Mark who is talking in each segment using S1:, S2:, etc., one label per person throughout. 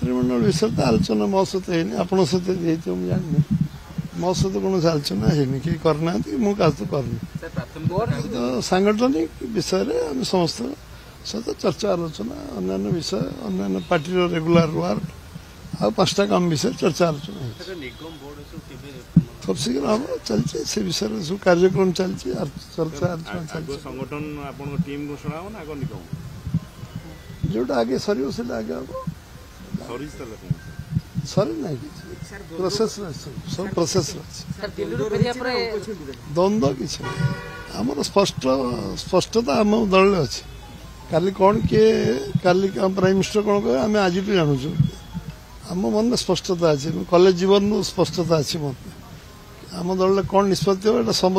S1: मंत्रिमंडल विषय तो आलोचना मो सहित है आप सहित जानी मो सहित कौन आलोचना है कि करना मुझे तो करनी तो सांगठनिक विषय आम समस्त सहित चर्चा आलोचना अन्य विषय अन्य पार्टी रेगुलर वर्क आ 5टा काम विषय चर्चा आलोचना खूब शीघ्र हम चलती से विषय सब कार्यक्रम चलती चर्चा आलोचना चलती जोटा आगे सर आगे हम सरी ना प्रोसेस सब प्रोसेस द्वंद्व किसी आमर स्पष्टता आम दल अच्छी काली कौन किए काली प्राइम मिनिस्टर कौन कहे आम आज जानूँ आम मन स्पष्टता अच्छी कॉलेज जीवन स्पष्टता अच्छी मत आम दल कौन निष्पत्ति हो सब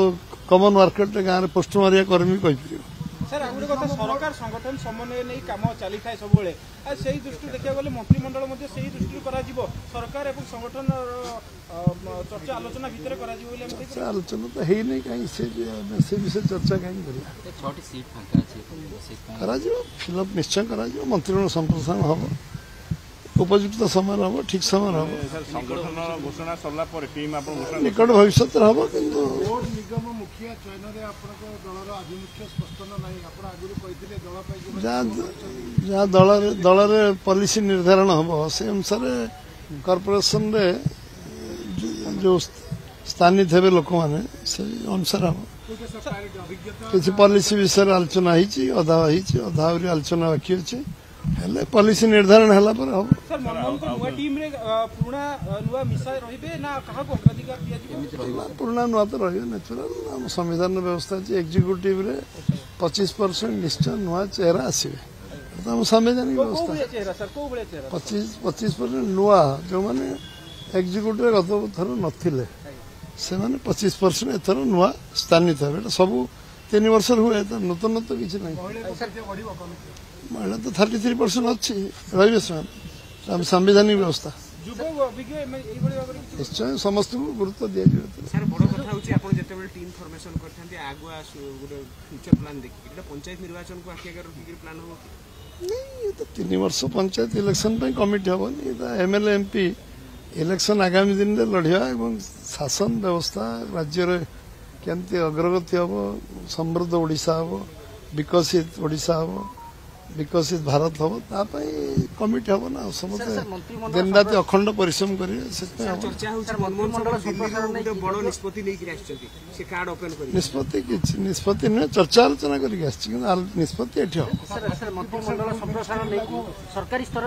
S1: कमन मार्केट गाँव में पोस्ट मारिया कर्मी कहीपर
S2: सर आगुरी कथा सरकार संगठन समन्वय नहीं काम चली था सब से दृष्टि देखा गले मंत्रिमंडल से दृष्टि सरकार और संगठन चर्चा आलोचना भितर
S1: चर्चा आलोचना तो है नहीं कहीं से विषय चर्चा कहीं फिलअप निश्चय कर मंत्रिमंडल संप्रसारण हम उपयुक्त समय हम ठीक समय हम निकट भविष्य हम कि जहाँ दल पॉलिसी निर्धारण हम से अनुसार कॉर्पोरेशन रे जो स्थानीय थे लोक मैंने से अनुसार हम किसी पॉलिसी विषय आलोचना अधा आलोचना बाकी अच्छे हेले पॉलिसी निर्धारण है हम
S2: सर मनमोहन टीम रे पुराना नुआ मिसा रहिबे ना कहा को अग्राधिकार दिया जिवो
S1: पुराना नुआ तो रहिबे नेचुरल हम संविधान व्यवस्था अछि एग्जीक्यूटिव रे 25% निश्चय नुआ चेहरा आसीबे तो हम संवैधानिक व्यवस्था
S2: चेहरा सर को बळे चेहरा
S1: 25% नुआ जो माने एग्जीक्यूटिव रे गत थर नथिले से माने 25% एथर नुआ स्थानित है बेटा सब 3 वर्ष हुए तो नूतन तो किसी नहीं महिला तो 33% अच्छी रही संवैधानिक व्यवस्था निश्चय समस्त को गुरुत्व दि
S3: सर बड़ कथा होची आपण जेतेबेले टीम फॉर्मेशन करथांती आगुआ गुडे फ्यूचर प्लान देखि एटा पंचायत निर्वाचन को आखिया कर प्लान हो
S1: नहीं ये तो 3 वर्ष पंचायत इलेक्शन पे कमिटी हबनी ये एमएलए एमपी इलेक्शन आगामी दिन में लड़िया एवं शासन व्यवस्था राज्य रे केमती अग्रगति हम समृद्ध ओडिशा हम विकसित ओडिशा हम विकसित भारत हम कमिटी हम ना समस्त दिन रात अखंड परिश्रम करेंगे निष्पत्ति नुहे चर्चा आलोचना करपत्ति
S4: सरकारी स्तर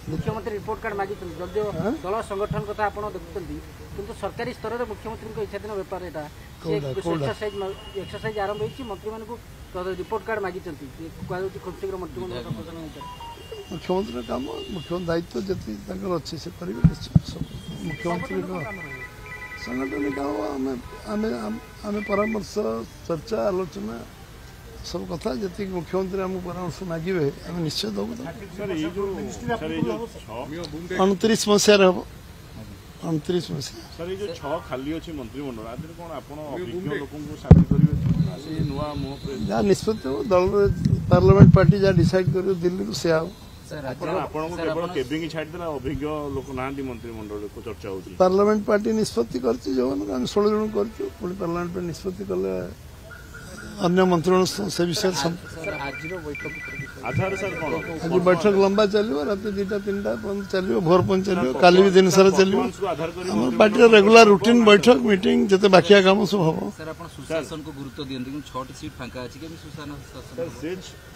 S4: मुख्यमंत्री रिपोर्ट कार्ड मागी जदिव दल संगठन कथा आप देखुं किंतु सरकारी स्तर में मुख्यमंत्री इच्छाधीन बेपार एक्सरसाइज आरंभ हो मंत्री मान रिपोर्ट कार्ड मागी कहूँ खूब शीघ्र मंत्रिमंडल
S1: मुख्यमंत्री काम मुख्यमंत्री दायित्व जी अच्छे से करेंगे मुख्यमंत्री संगठन काम आम परामर्श चर्चा आलोचना सब कथा जी मुख्यमंत्री आम परामर्श मागे आम निश्चय दबू 29 मसीह हम 29 मसीह
S5: सर ये जो 6 खाली अच्छी मंत्रिमंडल आज कौन आपण अभिज्ञ लोक सामिल करेंगे नुआ मुह
S1: जहाँ निष्पत्ति हो दल पार्लियामेंट पार्टी जहाँ डिसाइड कर दिल्ली से आओ
S5: केबिंग छाड़देला अभिज्ञ लोक ना मंत्रिमंडल को चर्चा होती
S1: पार्लियामेंट पार्टी निष्पत्ति कर 16 जन कर पार्लियामेंट निष्पत्ति कले अन्य मंत्रिमंडल से विषय
S5: आज
S1: बैठक लंबा चलो रात 2टा 3टा चलो भोर पन चलो काली भी दिन सारा चलो पार्टी रेगुलर रूटीन बैठक मीटिंग जिते बाकी काम सब हम
S6: सुशासन को गुरुत्व दियंती 6टी सीट फांका अछि केबी सुशासन
S5: से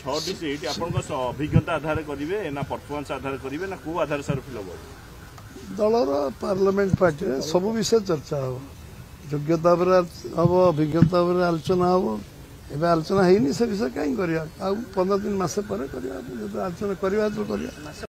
S5: 6टी सीट आपन को अभिज्ञता आधार करिवे ना परफॉर्मेंस आधार करिवे ना को आधार सर फिल हो
S1: दलर पार्लियामेंट पार्टी सब विषय चर्चा हो योग्यता हम अभिज्ञता आलोचना हम एवं आलोचना है से विषय कहीं 15 दिन मसे पर आलोचना करवा